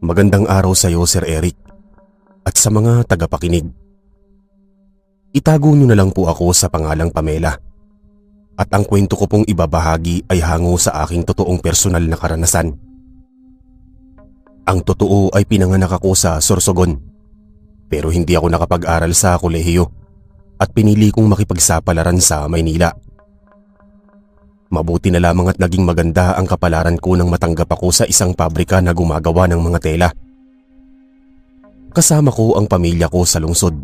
Magandang araw sa iyo, Sir Eric, at sa mga tagapakinig. Itago niyo na lang po ako sa pangalang Pamela. At ang kwento ko pong ibabahagi ay hango sa aking totoong personal na karanasan. Ang totoo ay pinanganak ako sa Sorsogon, pero hindi ako nakapag-aral sa kolehiyo at pinili kong makipagsapalaran sa Maynila. Mabuti na lamang at naging maganda ang kapalaran ko nang matanggap ako sa isang pabrika na gumagawa ng mga tela. Kasama ko ang pamilya ko sa lungsod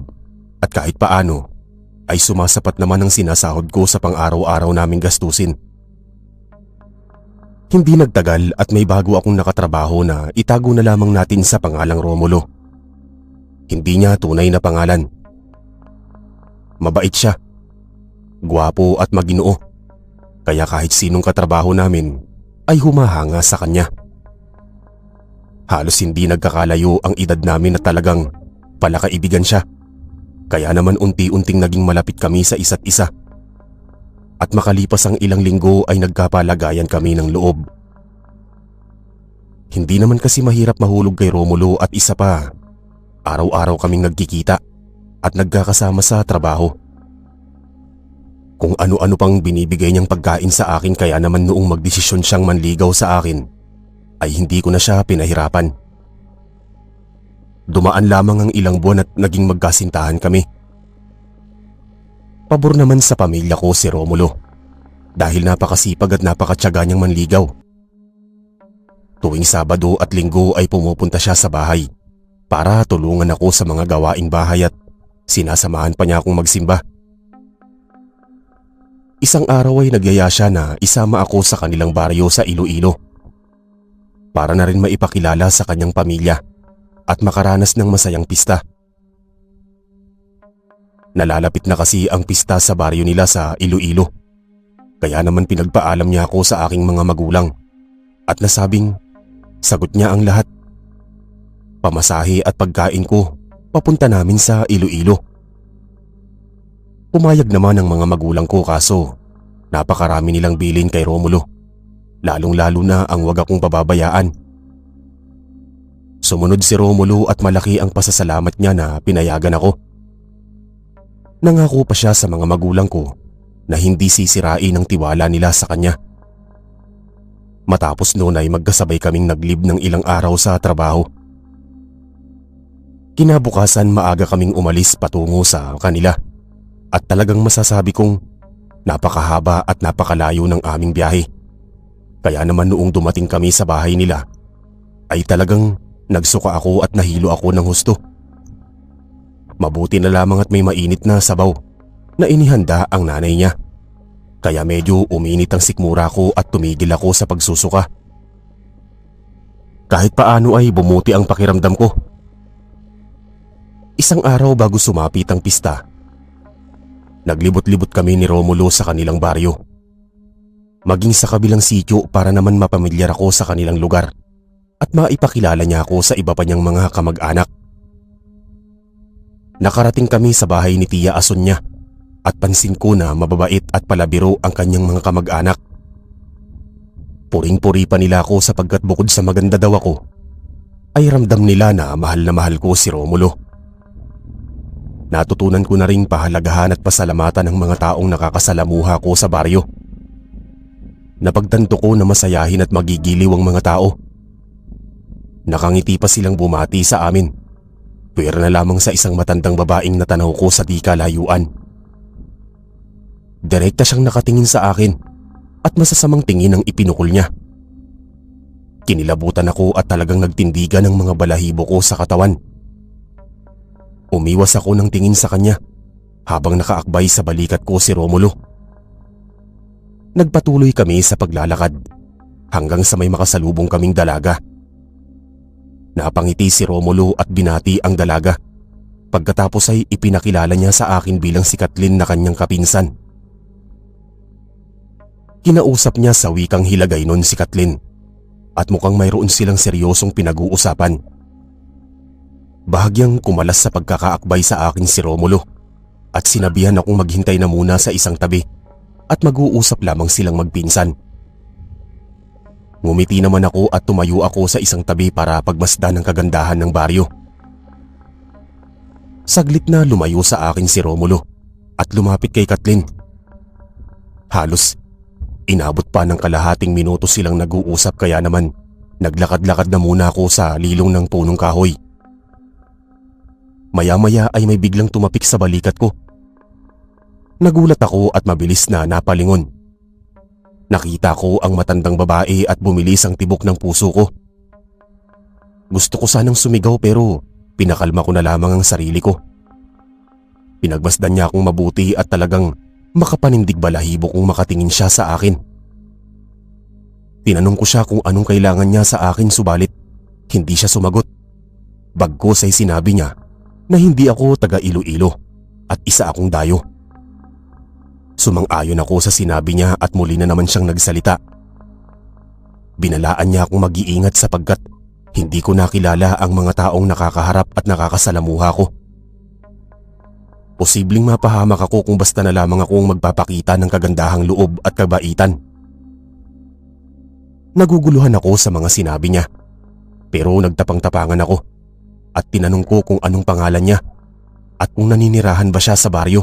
at kahit paano ay sumasapat naman ang sinasahod ko sa pang-araw-araw naming gastusin. Hindi nagtagal at may bago akong nakatrabaho na itago na lamang natin sa pangalang Romulo. Hindi niya tunay na pangalan. Mabait siya, gwapo at maginoo, kaya kahit sinong katrabaho namin ay humahanga sa kanya. Halos hindi nagkakalayo ang edad namin at talagang palakaibigan siya. Kaya naman unti-unting naging malapit kami sa isa't isa. At makalipas ang ilang linggo ay nagkapalagayan kami ng loob. Hindi naman kasi mahirap mahulog kay Romulo at isa pa, araw-araw kaming nagkikita at nagkakasama sa trabaho. Kung ano-ano pang binibigay niyang pagkain sa akin kaya naman noong magdesisyon siyang manligaw sa akin ay hindi ko na siya pinahirapan. Dumaan lamang ang ilang buwan at naging magkasintahan kami. Pabor naman sa pamilya ko si Romulo dahil napakasipag at napakatyaga niyang manligaw. Tuwing Sabado at Linggo ay pumupunta siya sa bahay para tulungan ako sa mga gawaing bahay at sinasamahan pa niya akong magsimba. Isang araw ay nagyaya siya na isama ako sa kanilang baryo sa Iloilo para na rin maipakilala sa kanyang pamilya at makaranas ng masayang pista. Nalalapit na kasi ang pista sa baryo nila sa Iloilo, kaya naman pinagpaalam niya ako sa aking mga magulang at nasabing sagot niya ang lahat. Pamasahe at pagkain ko papunta namin sa Iloilo. Pumayag naman ang mga magulang ko kaso napakarami nilang bilin kay Romulo, lalong-lalo na ang wag akong pababayaan. Sumunod si Romulo at malaki ang pasasalamat niya na pinayagan ako. Nangako pa siya sa mga magulang ko na hindi sisirain ang tiwala nila sa kanya. Matapos noon ay magkasabay kaming naglib ng ilang araw sa trabaho. Kinabukasan maaga kaming umalis patungo sa kanila at talagang masasabi kong napakahaba at napakalayo ng aming biyahe. Kaya naman noong dumating kami sa bahay nila ay talagang nagsuka ako at nahilo ako ng husto. Mabuti na lamang at may mainit na sabaw na inihanda ang nanay niya. Kaya medyo uminit ang sikmura ko at tumigil ako sa pagsusuka. Kahit paano ay bumuti ang pakiramdam ko. Isang araw bago sumapit ang pista, naglibot-libot kami ni Romulo sa kanilang baryo. Maging sa kabilang sityo para naman mapamilyar ako sa kanilang lugar at maipakilala niya ako sa iba pa niyang mga kamag-anak. Nakarating kami sa bahay ni Tia Asonia at pansin ko na mababait at palabiro ang kanyang mga kamag-anak. Puring-puri pa nila ako sapagkat bukod sa maganda daw ako, ay ramdam nila na mahal ko si Romulo. Natutunan ko na ring pahalagahan at pasalamatan ng mga taong nakakasalamuha ko sa baryo. Napagtanto ko na masayahin at magigiliw ang mga tao. Nakangiti pa silang bumati sa amin. Puwera na lamang sa isang matandang babaeng natanaw ko sa di kalayuan. Direkta siyang nakatingin sa akin at masasamang tingin ang ipinukol niya. Kinilabutan ako at talagang nagtindigan ang mga balahibo ko sa katawan. Umiwas ako ng tingin sa kanya habang nakaakbay sa balikat ko si Romulo. Nagpatuloy kami sa paglalakad hanggang sa may makasalubong kaming dalaga. Napangiti si Romulo at binati ang dalaga. Pagkatapos ay ipinakilala niya sa akin bilang si Kathleen na kanyang kapinsan. Kinausap niya sa wikang Hilagaynon si Kathleen at mukhang mayroon silang seryosong pinag-uusapan. Bahagyang kumalas sa pagkakaakbay sa akin si Romulo at sinabihan akong maghintay na muna sa isang tabi at mag-uusap lamang silang magpinsan. Ngumiti naman ako at tumayo ako sa isang tabi para pagmasdan ng kagandahan ng baryo. Saglit na lumayo sa akin si Romulo at lumapit kay Kathleen. Halos inabot pa ng kalahating minuto silang nag-uusap kaya naman naglakad-lakad na muna ako sa lilong ng punong kahoy. Maya-maya ay may biglang tumapik sa balikat ko. Nagulat ako at mabilis na napalingon. Nakita ko ang matandang babae at bumilis ang tibok ng puso ko. Gusto ko sanang sumigaw pero pinakalma ko na lamang ang sarili ko. Pinagmasdan niya akong mabuti at talagang makapanindig balahibo kung makatingin siya sa akin. Tinanong ko siya kung anong kailangan niya sa akin subalit hindi siya sumagot. Bagkus ay sinabi niya na hindi ako taga Iloilo at isa akong dayo. Sumang-ayon ako sa sinabi niya at muli na naman siyang nagsalita. Binalaan niya akong mag-iingat sapagkat hindi ko nakilala ang mga taong nakakaharap at nakakasalamuha ko. Posibleng mapahamak ako kung basta na lamang akong magpapakita ng kagandahang loob at kabaitan. Naguguluhan ako sa mga sinabi niya pero nagtapang-tapangan ako at tinanong ko kung anong pangalan niya at kung naninirahan ba siya sa baryo.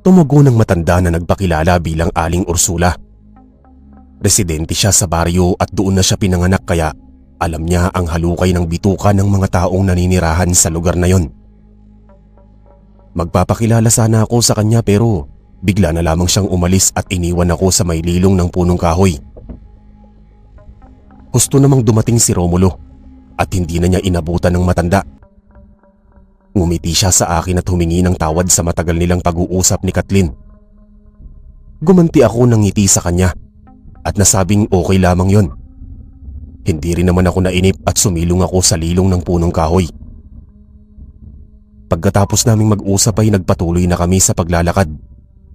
Tumugo ng matanda na nagpakilala bilang Aling Ursula. Residente siya sa baryo at doon na siya pinanganak kaya alam niya ang halukay ng bituka ng mga taong naninirahan sa lugar na yon. Magpapakilala sana ako sa kanya pero bigla na lamang siyang umalis at iniwan ako sa may lilong ng punong kahoy. Gusto namang dumating si Romulo at hindi na niya inabutan ng matanda. Ngumiti siya sa akin at humingi ng tawad sa matagal nilang pag-uusap ni Kathleen. Gumanti ako ng ngiti sa kanya at nasabing okay lamang yon. Hindi rin naman ako nainip at sumilong ako sa lilong ng punong kahoy. Pagkatapos naming mag-usap ay nagpatuloy na kami sa paglalakad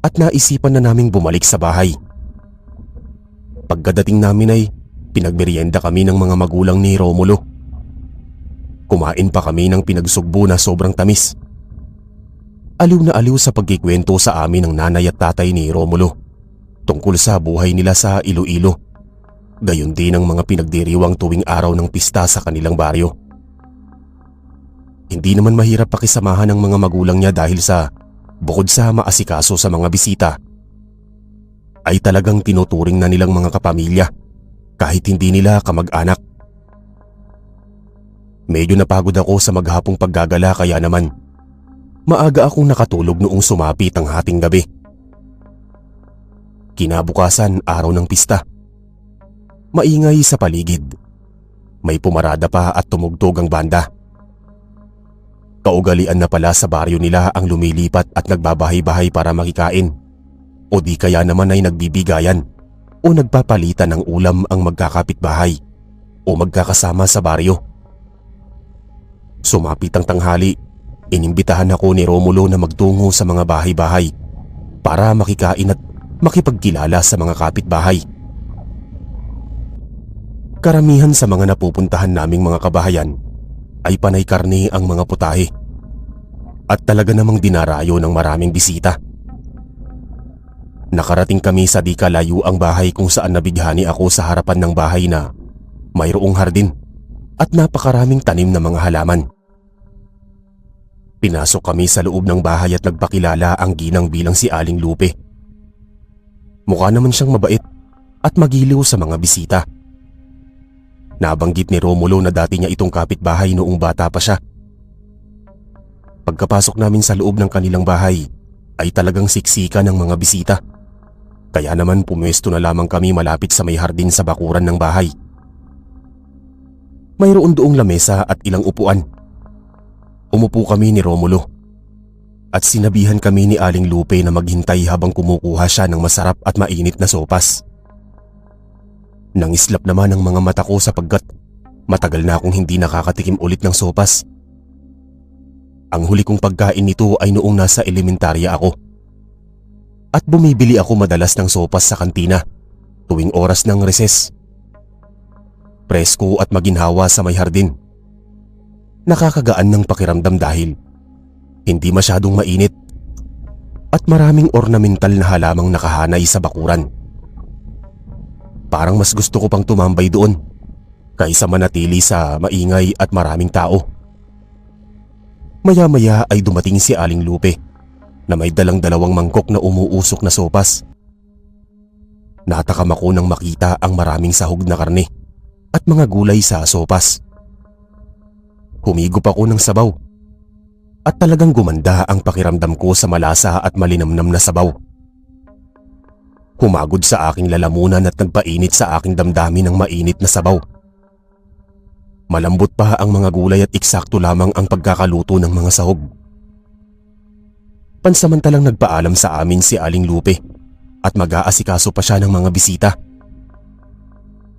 at naisipan na naming bumalik sa bahay. Pagkadating namin ay pinagmerienda kami ng mga magulang ni Romulo. Kumain pa kami ng pinagsugbo na sobrang tamis. Aliw na aliw sa pagkikwento sa amin ng nanay at tatay ni Romulo tungkol sa buhay nila sa Iloilo. Gayon din ang mga pinagdiriwang tuwing araw ng pista sa kanilang baryo. Hindi naman mahirap pakisamahan ng mga magulang niya dahil sa bukod sa maasikaso sa mga bisita, ay talagang tinuturing na nilang mga kapamilya kahit hindi nila kamag-anak. Medyo napagod ako sa maghapong paggagala kaya naman maaga akong nakatulog noong sumapit ang hating gabi. Kinabukasan, araw ng pista. Maingay sa paligid. May pumarada pa at tumugtog ang banda. Kaugalian na pala sa baryo nila ang lumilipat at nagbabahay-bahay para makikain o di kaya naman ay nagbibigayan o nagpapalitan ng ulam ang magkakapitbahay o magkakasama sa baryo. Sumapit ang tanghali, inimbitahan ako ni Romulo na magtungo sa mga bahay-bahay para makikain at makipagkilala sa mga kapitbahay. Karamihan sa mga napupuntahan naming mga kabahayan ay panay karne ang mga putahe at talaga namang dinarayo ng maraming bisita. Nakarating kami sa di kalayo ang bahay kung saan nabighani ako sa harapan ng bahay na mayroong hardin at napakaraming tanim na mga halaman. Pinasok kami sa loob ng bahay at nagpakilala ang ginang bilang si Aling Lupe. Mukha naman siyang mabait at magiliw sa mga bisita. Nabanggit ni Romulo na dati niya itong kapitbahay noong bata pa siya. Pagkapasok namin sa loob ng kanilang bahay ay talagang siksika ng mga bisita. Kaya naman pumwesto na lamang kami malapit sa may hardin sa bakuran ng bahay. Mayroon doong lamesa at ilang upuan. Umupo kami ni Romulo at sinabihan kami ni Aling Lupe na maghintay habang kumukuha siya ng masarap at mainit na sopas. Nangislap naman ang mga mata ko sapagkat matagal na akong hindi nakakatikim ulit ng sopas. Ang huli kong pagkain nito ay noong nasa elementarya ako. At bumibili ako madalas ng sopas sa kantina tuwing oras ng reses. Presko at maginhawa sa may hardin. Nakakagaan ng pakiramdam dahil hindi masyadong mainit at maraming ornamental na halamang nakahanay sa bakuran. Parang mas gusto ko pang tumambay doon kaysa manatili sa maingay at maraming tao. Maya-maya ay dumating si Aling Lupe na may dalang dalawang mangkok na umuusok na sopas. Natakam ako nang makita ang maraming sahog na karne at mga gulay sa sopas. Humigop ako ng sabaw at talagang gumanda ang pakiramdam ko sa malasa at malinamnam na sabaw. Humagod sa aking lalamunan at nagpainit sa aking damdamin ng mainit na sabaw. Malambot pa ang mga gulay at eksakto lamang ang pagkakaluto ng mga sahog. Pansamantalang nagpaalam sa amin si Aling Lupe at mag-aasikaso pa siya ng mga bisita.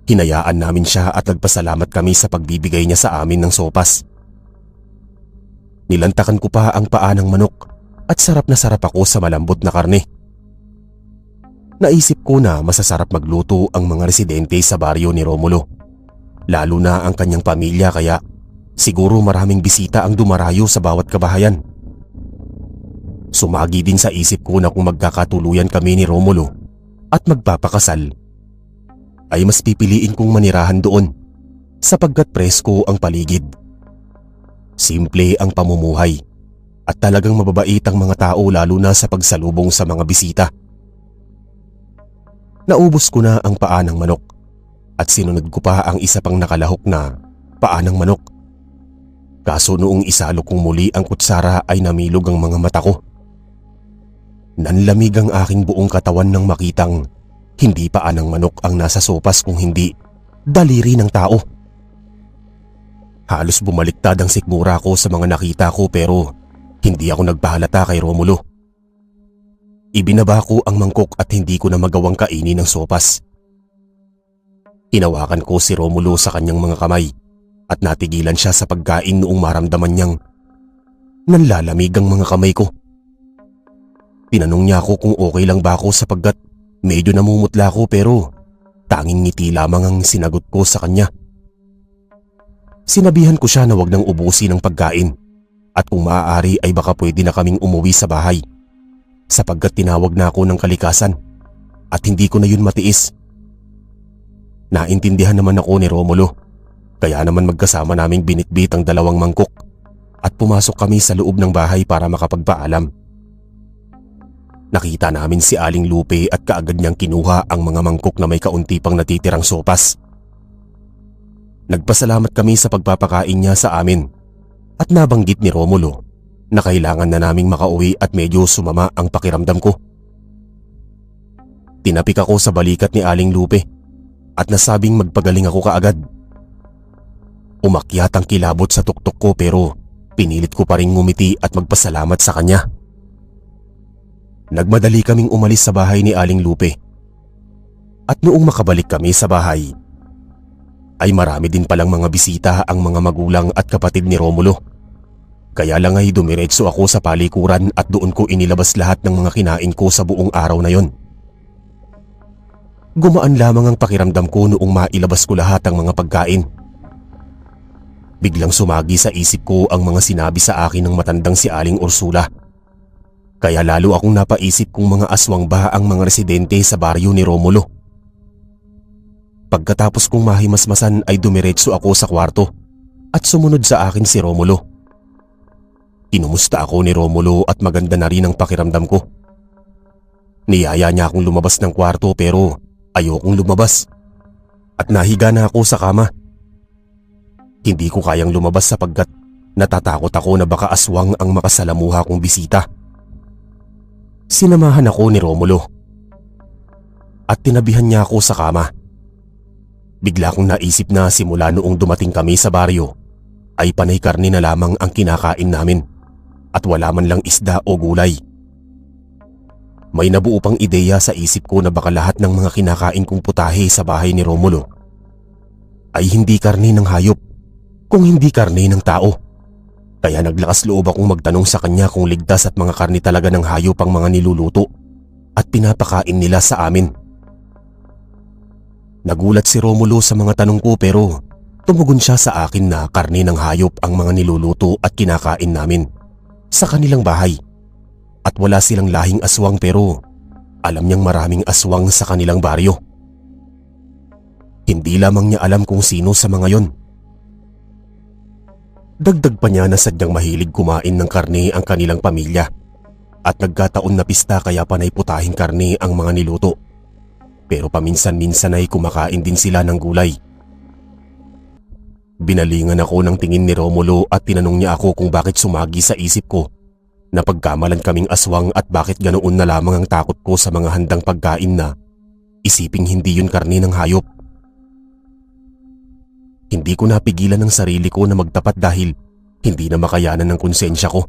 Hinayaan namin siya at nagpasalamat kami sa pagbibigay niya sa amin ng sopas. Nilantakan ko pa ang paa ng manok at sarap na sarap ako sa malambot na karne. Naisip ko na masasarap magluto ang mga residente sa baryo ni Romulo, lalo na ang kanyang pamilya, kaya siguro maraming bisita ang dumarayo sa bawat kabahayan. Sumagi din sa isip ko na kung magkakatuluyan kami ni Romulo at magpapakasal, ay mas pipiliin kong manirahan doon sapagkat presko ang paligid. Simple ang pamumuhay at talagang mababait ang mga tao, lalo na sa pagsalubong sa mga bisita. Naubos ko na ang paa ng manok at sinunod ko pa ang isa pang nakalahok na paa ng manok. Kaso noong isalo kong muli ang kutsara ay namilog ang mga mata ko. Nanlamig ang aking buong katawan nang makitang hindi paa ng manok ang nasa sopas, kung hindi daliri ng tao. Halos bumaliktad ang sikmura ko sa mga nakita ko, pero hindi ako nagpahalata kay Romulo. Ibinaba ko ang mangkok at hindi ko na magawang kainin ng sopas. Hinawakan ko si Romulo sa kanyang mga kamay at natigilan siya sa pagkain noong maramdaman niyang nanlalamig ang mga kamay ko. Tinanong niya ako kung okay lang ba ako sapagkat medyo namumutla ko, pero tanging ngiti lamang ang sinagot ko sa kanya. Sinabihan ko siya na wag nang ubusin ang pagkain at kung maaari ay baka pwede na kaming umuwi sa bahay, sapagkat tinawag na ako ng kalikasan at hindi ko na yun matiis. Naintindihan naman ako ni Romulo, kaya naman magkasama naming binitbit ang dalawang mangkok at pumasok kami sa loob ng bahay para makapagpaalam. Nakita namin si Aling Lupe at kaagad niyang kinuha ang mga mangkok na may kaunti pang natitirang sopas. Nagpasalamat kami sa pagpapakain niya sa amin at nabanggit ni Romulo na kailangan na naming makauwi at medyo sumama ang pakiramdam ko. Tinapik ako sa balikat ni Aling Lupe at nasabing magpagaling ako kaagad. Umakyat ang kilabot sa tuktok ko, pero pinilit ko pa ring ngumiti at magpasalamat sa kanya. Nagmadali kaming umalis sa bahay ni Aling Lupe. At noong makabalik kami sa bahay, ay marami din palang mga bisita ang mga magulang at kapatid ni Romulo. Kaya lang ay dumiretso ako sa palikuran at doon ko inilabas lahat ng mga kinain ko sa buong araw na yon. Gumaan lamang ang pakiramdam ko noong mailabas ko lahat ang mga pagkain. Biglang sumagi sa isip ko ang mga sinabi sa akin ng matandang si Aling Ursula. Kaya lalo akong napaisip kung mga aswang ba ang mga residente sa baryo ni Romulo. Pagkatapos kong mahimasmasan ay dumiretso ako sa kwarto at sumunod sa akin si Romulo. Kinumusta ako ni Romulo at maganda na rin ang pakiramdam ko. Niyaya niya akong lumabas ng kwarto, pero ayokong lumabas at nahiga na ako sa kama. Hindi ko kayang lumabas sapagkat natatakot ako na baka aswang ang makasalamuha kong bisita. Sinamahan ako ni Romulo at tinabihan niya ako sa kama. Bigla kong naisip na simula noong dumating kami sa baryo ay panay karne na lamang ang kinakain namin at wala man lang isda o gulay. May nabuo pang ideya sa isip ko na baka lahat ng mga kinakain kong putahe sa bahay ni Romulo ay hindi karne ng hayop, kung hindi karne ng tao. Kaya naglakas loob akong magtanong sa kanya kung ligtas at mga karne talaga ng hayop ang mga niluluto at pinapakain nila sa amin. Nagulat si Romulo sa mga tanong ko, pero tumugon siya sa akin na karne ng hayop ang mga niluluto at kinakain namin sa kanilang bahay. At wala silang lahing aswang, pero alam niyang maraming aswang sa kanilang baryo. Hindi lamang niya alam kung sino sa mga yon. Dagdag pa niya na sadyang mahilig kumain ng karne ang kanilang pamilya at nagkataon na pista kaya panay putahing karne ang mga niluto. Pero paminsan-minsan ay kumakain din sila ng gulay. Binalingan ako ng tingin ni Romulo at tinanong niya ako kung bakit sumagi sa isip ko na pagkamalan kaming aswang at bakit ganoon na lamang ang takot ko sa mga handang pagkain na isiping hindi yun karne ng hayop. Hindi ko napigilan ang sarili ko na magtapat dahil hindi na makayanan ng konsensya ko.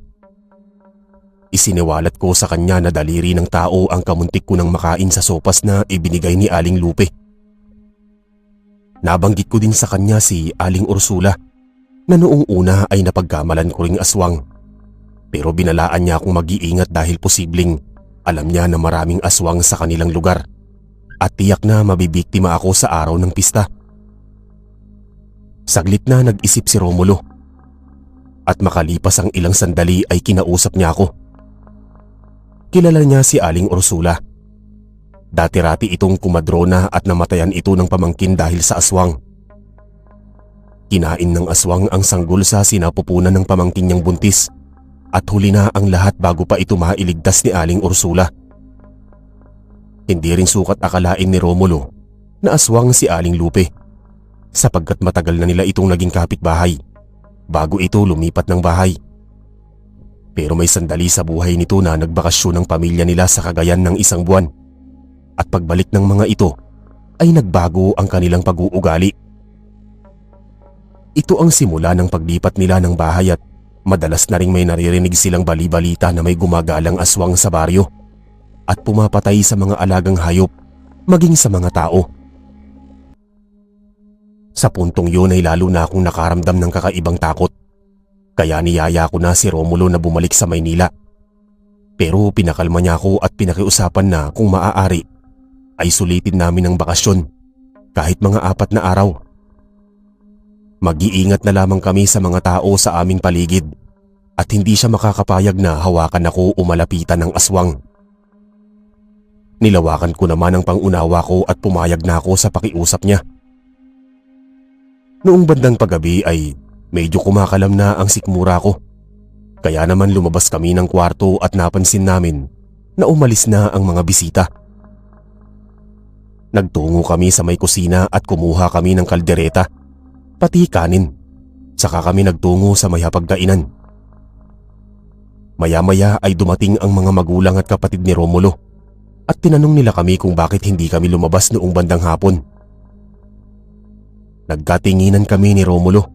Isiniwalat ko sa kanya na daliri ng tao ang kamuntik ko ng makain sa sopas na ibinigay ni Aling Lupe. Nabanggit ko din sa kanya si Aling Ursula na noong una ay napagkamalan ko ring aswang. Pero binalaan niya akong mag-iingat dahil posibleng alam niya na maraming aswang sa kanilang lugar at tiyak na mabibiktima ako sa araw ng pista. Saglit na nag-isip si Romulo at makalipas ang ilang sandali ay kinausap niya ako. Kilala niya si Aling Ursula. Dati-rati itong kumadrona at namatayan ito ng pamangkin dahil sa aswang. Kinain ng aswang ang sanggol sa sinapupunan ng pamangkin niyang buntis at huli na ang lahat bago pa ito mailigtas ni Aling Ursula. Hindi rin sukat akalain ni Romulo na aswang si Aling Lupe sapagkat matagal na nila itong naging kapitbahay bago ito lumipat ng bahay. Pero may sandali sa buhay nito na nagbakasyon ng pamilya nila sa Cagayan ng isang buwan. At pagbalik ng mga ito ay nagbago ang kanilang pag-uugali. Ito ang simula ng paglipat nila ng bahay at madalas na ring may naririnig silang bali-balita na may gumagalang aswang sa baryo at pumapatay sa mga alagang hayop maging sa mga tao. Sa puntong yun ay lalo na akong nakaramdam ng kakaibang takot. Kaya niyaya ko na si Romulo na bumalik sa Maynila. Pero pinakalma niya ako at pinakiusapan na kung maaari ay sulitin namin ang bakasyon kahit mga 4 na araw. Mag-iingat na lamang kami sa mga tao sa aming paligid at hindi siya makakapayag na hawakan ako o malapitan ng aswang. Nilawakan ko naman ang pangunawa ko at pumayag na ako sa pakiusap niya. Noong bandang paggabi ay medyo kumakalam na ang sikmura ko. Kaya naman lumabas kami ng kwarto at napansin namin na umalis na ang mga bisita. Nagtungo kami sa may kusina at kumuha kami ng kaldereta, pati kanin. Saka kami nagtungo sa may hapagkainan. Maya-maya ay dumating ang mga magulang at kapatid ni Romulo at tinanong nila kami kung bakit hindi kami lumabas noong bandang hapon. Nagkatinginan kami ni Romulo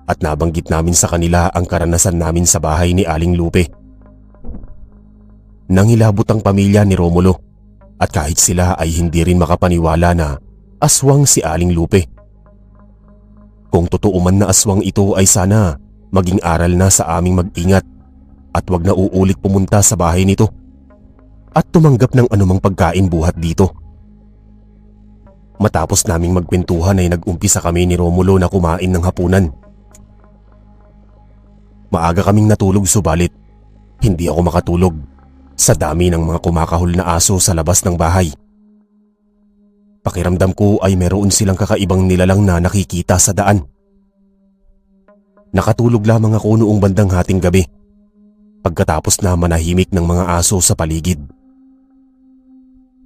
at nabanggit namin sa kanila ang karanasan namin sa bahay ni Aling Lupe. Nangilabot ang pamilya ni Romulo at kahit sila ay hindi rin makapaniwala na aswang si Aling Lupe. Kung totoo man na aswang ito ay sana maging aral na sa aming mag-ingat at wag na uulit pumunta sa bahay nito at tumanggap ng anumang pagkain buhat dito. Matapos naming magkwentuhan ay nag-umpisa kami ni Romulo na kumain ng hapunan. Maaga kaming natulog subalit hindi ako makatulog sa dami ng mga kumakahol na aso sa labas ng bahay. Pakiramdam ko ay meron silang kakaibang nilalang na nakikita sa daan. Nakatulog lamang ako noong bandang hating gabi pagkatapos na manahimik ng mga aso sa paligid.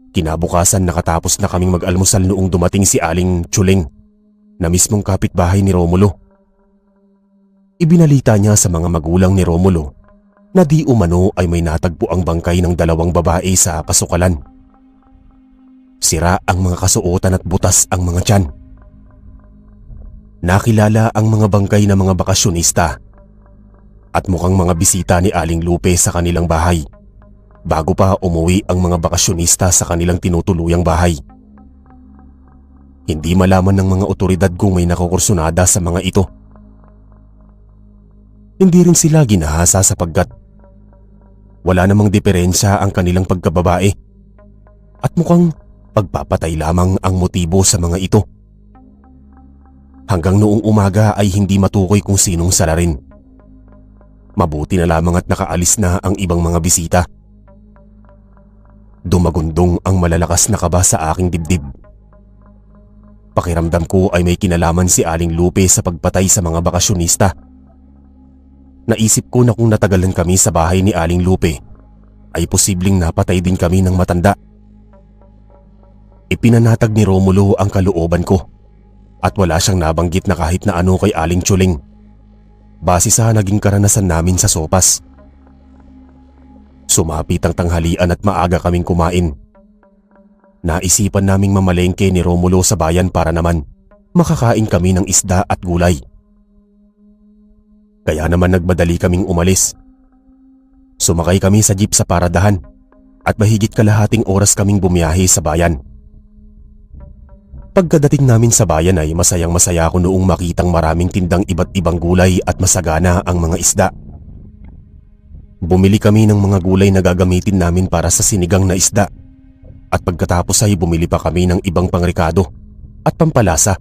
Kinabukasan nakatapos na kaming mag-almusal noong dumating si Aling Tsuleng na mismong kapitbahay ni Romulo. Ibinalita niya sa mga magulang ni Romulo na di umano ay may natagpo ang bangkay ng 2 babae sa pasukalan. Sira ang mga kasuotan at butas ang mga tiyan. Nakilala ang mga bangkay ng mga bakasyonista at mukhang mga bisita ni Aling Lupe sa kanilang bahay bago pa umuwi ang mga bakasyonista sa kanilang tinutuluyang bahay. Hindi malaman ng mga otoridad kung may nakukursunada sa mga ito. Hindi rin sila ginahasa sapagkat wala namang diferensya ang kanilang pagkababae at mukhang pagpapatay lamang ang motibo sa mga ito. Hanggang noong umaga ay hindi matukoy kung sinong salarin. Mabuti na lamang at nakaalis na ang ibang mga bisita. Dumagundong ang malalakas na kaba sa aking dibdib. Pakiramdam ko ay may kinalaman si Aling Lupe sa pagpatay sa mga bakasyonista. Naisip ko na kung natagalan kami sa bahay ni Aling Lupe, ay posibleng napatay din kami ng matanda. Ipinanatag ni Romulo ang kalooban ko at wala siyang nabanggit na kahit na ano kay Aling Tsuling, base sa naging karanasan namin sa sopas. Sumapit ang tanghalian at maaga kaming kumain. Naisipan naming mamalengke ni Romulo sa bayan para naman makakain kami ng isda at gulay. Kaya naman nagmadali kaming umalis. Sumakay kami sa jeep sa paradahan at mahigit kalahating oras kaming bumiyahe sa bayan. Pagkadating namin sa bayan ay masayang-masaya ako noong makitang maraming tindang iba't ibang gulay at masagana ang mga isda. Bumili kami ng mga gulay na gagamitin namin para sa sinigang na isda at pagkatapos ay bumili pa kami ng ibang pangrekado at pampalasa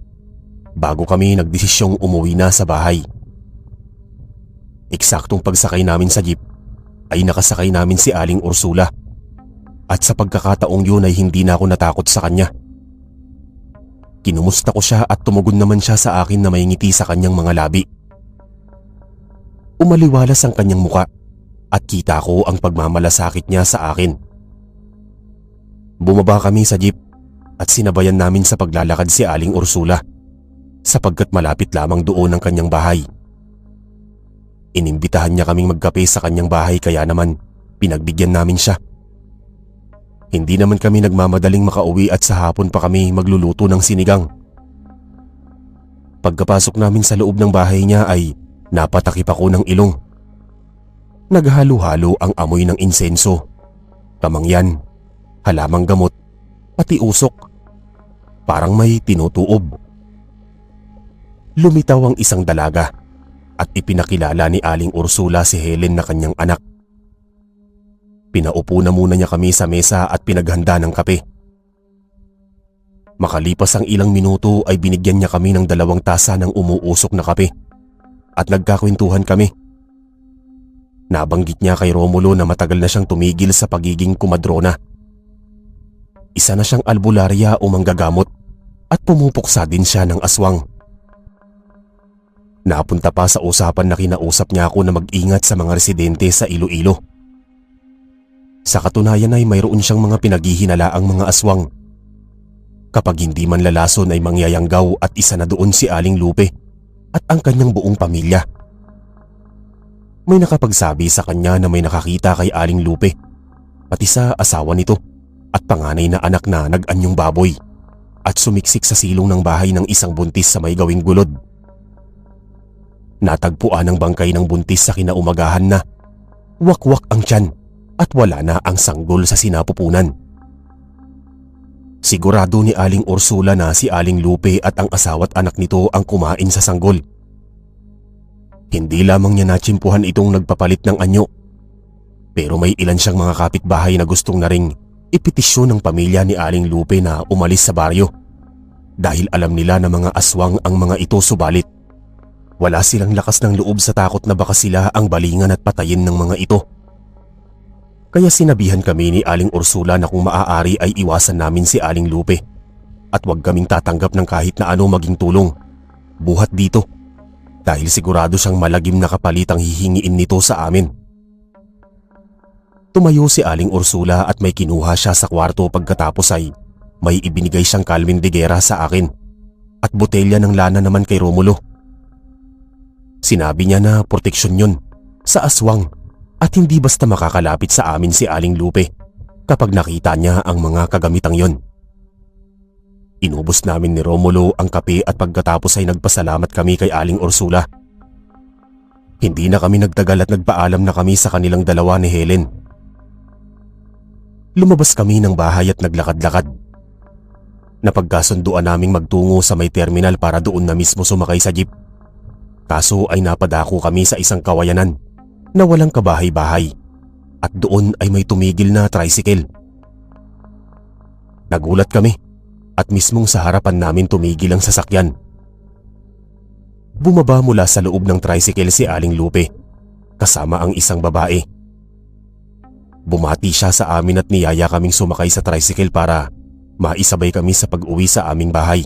bago kami nagdesisyong umuwi na sa bahay. Eksaktong pagsakay namin sa jeep ay nakasakay namin si Aling Ursula at sa pagkakataong yun ay hindi na ako natakot sa kanya. Kinumusta ko siya at tumugon naman siya sa akin na may ngiti sa kanyang mga labi. Umaliwalas ang kanyang muka at kita ko ang pagmamalasakit niya sa akin. Bumaba kami sa jeep at sinabayan namin sa paglalakad si Aling Ursula sapagkat malapit lamang doon ang kanyang bahay. Inimbitahan niya kaming magkape sa kanyang bahay kaya naman pinagbigyan namin siya. Hindi naman kami nagmamadaling makauwi at sa hapon pa kami magluluto ng sinigang. Pagkapasok namin sa loob ng bahay niya ay napatakip ako ng ilong. Naghalo-halo ang amoy ng insenso, kamangyan, halamang gamot, pati usok. Parang may tinutuob. Lumitaw ang isang dalaga at ipinakilala ni Aling Ursula si Helen na kanyang anak. Pinaupo na muna niya kami sa mesa at pinaghanda ng kape. Makalipas ang ilang minuto ay binigyan niya kami ng 2 tasa ng umuusok na kape at nagkakwentuhan kami. Nabanggit niya kay Romulo na matagal na siyang tumigil sa pagiging kumadrona. Isa na siyang albularya o manggagamot at pumupuksa din siya ng aswang. Napunta pa sa usapan na kinausap niya ako na mag-ingat sa mga residente sa Iloilo. Sa katunayan ay mayroon siyang mga pinaghihinalaang mga aswang. Kapag hindi man lalason ay mangyayanggaw at isa na doon si Aling Lupe at ang kanyang buong pamilya. May nakapagsabi sa kanya na may nakakita kay Aling Lupe, pati sa asawa nito at panganay na anak na nag-anyong baboy at sumiksik sa silong ng bahay ng isang buntis sa may gawing gulod. Natagpuan ang bangkay ng buntis sa kinaumagahan na wakwak ang tiyan at wala na ang sanggol sa sinapupunan. Sigurado ni Aling Ursula na si Aling Lupe at ang asawa't anak nito ang kumain sa sanggol. Hindi lamang niya natsimpuhan itong nagpapalit ng anyo, pero may ilan siyang mga kapitbahay na gustong na ring ipetisyon ng pamilya ni Aling Lupe na umalis sa baryo dahil alam nila na mga aswang ang mga ito, subalit wala silang lakas ng loob sa takot na baka sila ang balingan at patayin ng mga ito. Kaya sinabihan kami ni Aling Ursula na kung maaari ay iwasan namin si Aling Lupe at huwag kaming tatanggap ng kahit na ano maging tulong buhat dito dahil sigurado siyang malagim na kapalit ang hihingiin nito sa amin. Tumayo si Aling Ursula at may kinuha siya sa kwarto, pagkatapos ay may ibinigay siyang Calvin de Guerra sa akin at botelya ng lana naman kay Romulo. Sinabi niya na proteksyon yun sa aswang at hindi basta makakalapit sa amin si Aling Lupe kapag nakita niya ang mga kagamitang yon. Inubos namin ni Romulo ang kape at pagkatapos ay nagpasalamat kami kay Aling Ursula. Hindi na kami nagtagal at nagpaalam na kami sa kanilang dalawa ni Helen. Lumabas kami ng bahay at naglakad-lakad. Napagkasunduan naming magtungo sa may terminal para doon na mismo sumakay sa jeep. Kaso ay napadako kami sa isang kawayanan na walang kabahay-bahay at doon ay may tumigil na tricycle. Nagulat kami at mismong sa harapan namin tumigil ang sasakyan. Bumaba mula sa loob ng tricycle si Aling Lupe kasama ang isang babae. Bumati siya sa amin at niyaya kaming sumakay sa tricycle para maisabay kami sa pag-uwi sa aming bahay.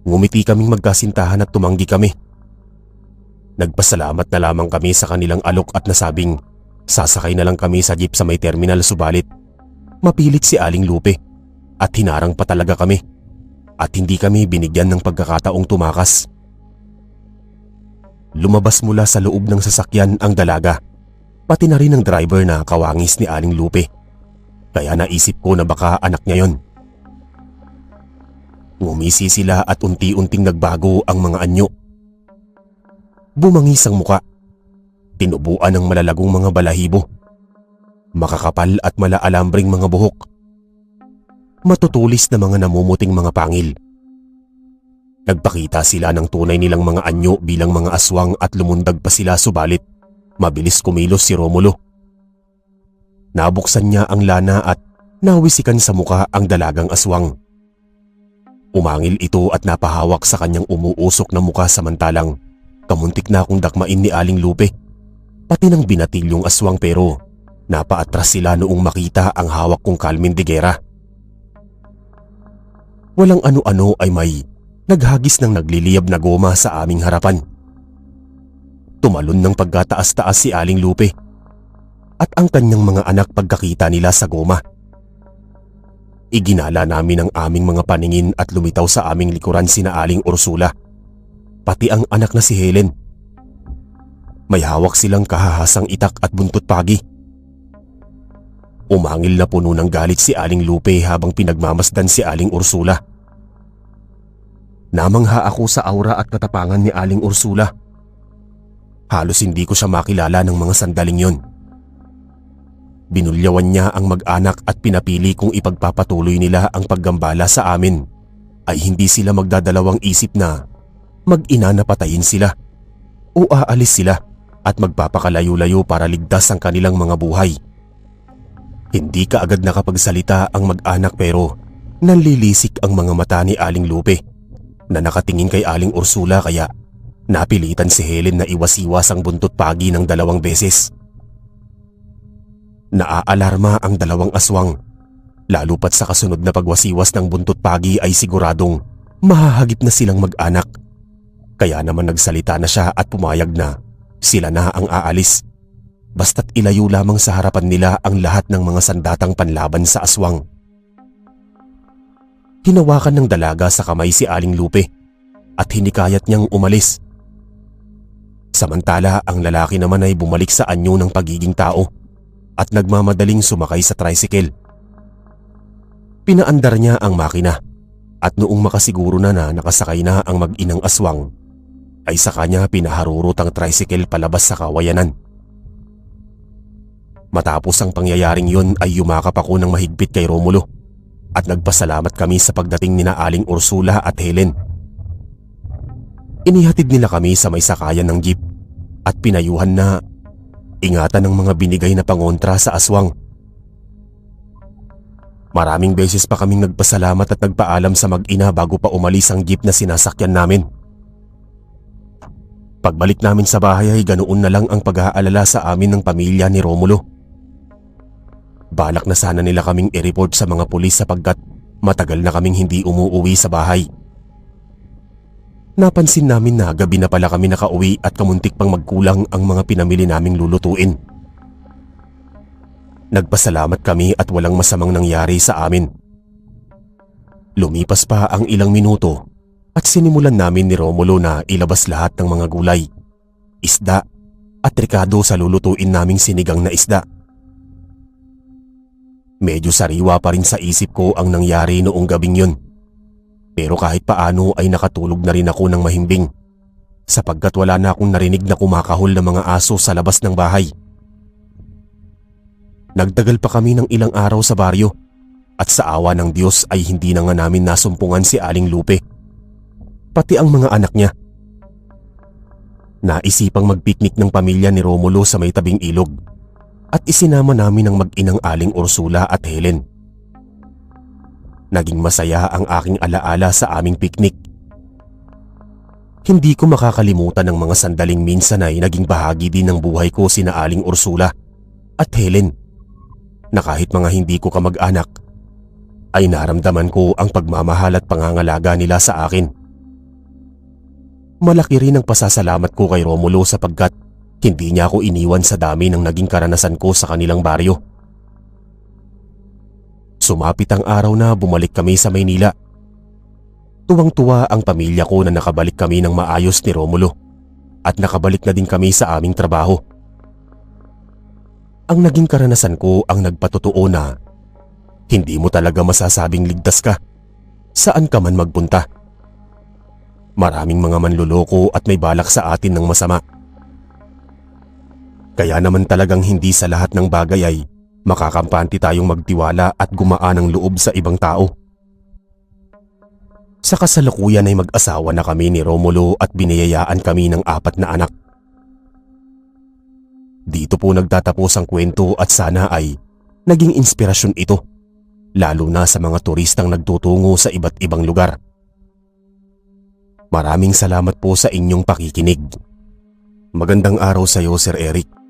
Ngumiti kaming magkasintahan at tumanggi kami. Nagpasalamat na lamang kami sa kanilang alok at nasabing sasakay na lang kami sa jeep sa may terminal, subalit mapilit si Aling Lupe at hinarang pa talaga kami at hindi kami binigyan ng pagkakataong tumakas. Lumabas mula sa loob ng sasakyan ang dalaga, pati na rin ang driver na kawangis ni Aling Lupe, kaya naisip ko na baka anak niya yon. Ngumisi sila at unti-unting nagbago ang mga anyo. Bumangis ang muka, tinubuan ng malalagong mga balahibo, makakapal at malaalambring mga buhok, matutulis na mga namumuting mga pangil. Nagpakita sila ng tunay nilang mga anyo bilang mga aswang at lumundag pa sila, subalit mabilis kumilos si Romulo. Nabuksan niya ang lana at nawisikan sa muka ang dalagang aswang. Umangil ito at napahawak sa kanyang umuusok na muka, samantalang kamuntik na akong dakmain ni Aling Lupe pati ng binatilyong aswang, pero napaatras sila noong makita ang hawak kong kalmindigera. Walang ano-ano ay may naghagis ng nagliliyab na goma sa aming harapan. Tumalon ng pagkataas-taas si Aling Lupe at ang kanyang mga anak pagkakita nila sa goma. Iginala namin ang aming mga paningin at lumitaw sa aming likuran sina Aling Ursula, pati ang anak na si Helen. May hawak silang kahahasang itak at buntot pagi. Umangil na puno ng galit si Aling Lupe habang pinagmamasdan si Aling Ursula. Namangha ako sa aura at katapangan ni Aling Ursula. Halos hindi ko siya makilala ng mga sandaling yon. Binulyawan niya ang mag-anak at pinapili kung ipagpapatuloy nila ang paggambala sa amin ay hindi sila magdadalawang isip na mag-ina na patayin sila o aalis sila at magpapakalayo-layo para ligtas ang kanilang mga buhay. Hindi kaagad nakapagsalita ang mag-anak, pero nanlilisik ang mga mata ni Aling Lupe na nakatingin kay Aling Ursula, kaya napilitan si Helen na iwas-iwas ang buntot pagi ng 2 beses. Naaalarma ang 2 aswang, lalo pat sa kasunod na pagwasiwas ng buntot pagi ay siguradong mahahagip na silang mag-anak. Kaya naman nagsalita na siya at pumayag na sila na ang aalis, basta't ilayo lamang sa harapan nila ang lahat ng mga sandatang panlaban sa aswang. Hinawakan ng dalaga sa kamay si Aling Lupe at hinikayat niyang umalis. Samantala ang lalaki naman ay bumalik sa anyo ng pagiging tao at nagmamadaling sumakay sa tricycle. Pinaandar niya ang makina at noong makasiguro na nakasakay na ang mag-inang aswang, ay sa kanya pinaharurot ang tricycle palabas sa kawayanan. Matapos ang pangyayaring yun ay yumakap ako ng mahigpit kay Romulo at nagpasalamat kami sa pagdating nina Aling Ursula at Helen. Inihatid nila kami sa may sakayan ng jeep at pinayuhan na ingatan ng mga binigay na pangontra sa aswang. Maraming beses pa kaming nagpasalamat at nagpaalam sa mag-ina bago pa umalis ang jeep na sinasakyan namin. Pagbalik namin sa bahay ay ganoon na lang ang pag-aalala sa amin ng pamilya ni Romulo. Balak na sana nila kaming i-report sa mga pulis sapagkat matagal na kaming hindi umuuwi sa bahay. Napansin namin na gabi na pala kami nakauwi at kamuntik pang magkulang ang mga pinamili naming lulutuin. Nagpasalamat kami at walang masamang nangyari sa amin. Lumipas pa ang ilang minuto at sinimulan namin ni Romulo na ilabas lahat ng mga gulay, isda at rikado sa lulutuin naming sinigang na isda. Medyo sariwa pa rin sa isip ko ang nangyari noong gabing yun. Pero kahit paano ay nakatulog na rin ako ng mahimbing sapagkat wala na akong narinig na kumakahol ng mga aso sa labas ng bahay. Nagtagal pa kami ng ilang araw sa baryo at sa awa ng Diyos ay hindi na nga namin nasumpungan si Aling Lupe, pati ang mga anak niya. Naisipang magpiknik ng pamilya ni Romulo sa may tabing ilog at isinama namin ang mag-inang Aling Ursula at Helen. Naging masaya ang aking alaala sa aming piknik. Hindi ko makakalimutan ang mga sandaling minsan ay naging bahagi din ng buhay ko sina Aling Ursula at Helen, na kahit mga hindi ko kamag-anak, ay naramdaman ko ang pagmamahal at pangangalaga nila sa akin. Malaki rin ang pasasalamat ko kay Romulo sapagkat hindi niya ako iniwan sa dami ng naging karanasan ko sa kanilang baryo. Sumapit ang araw na bumalik kami sa Maynila. Tuwang-tuwa ang pamilya ko na nakabalik kami ng maayos ni Romulo at nakabalik na din kami sa aming trabaho. Ang naging karanasan ko ang nagpatotoo na hindi mo talaga masasabing ligtas ka saan ka man magpunta. Maraming mga manloloko at may balak sa atin ng masama. Kaya naman talagang hindi sa lahat ng bagay ay makakampante tayong magtiwala at gumaan ang loob sa ibang tao. Sa kasalukuyan ay mag-asawa na kami ni Romulo at biniyayaan kami ng 4 na anak. Dito po nagtatapos ang kwento at sana ay naging inspirasyon ito, lalo na sa mga turistang nagtutungo sa iba't ibang lugar. Maraming salamat po sa inyong pakikinig. Magandang araw sa iyo, Sir Eric.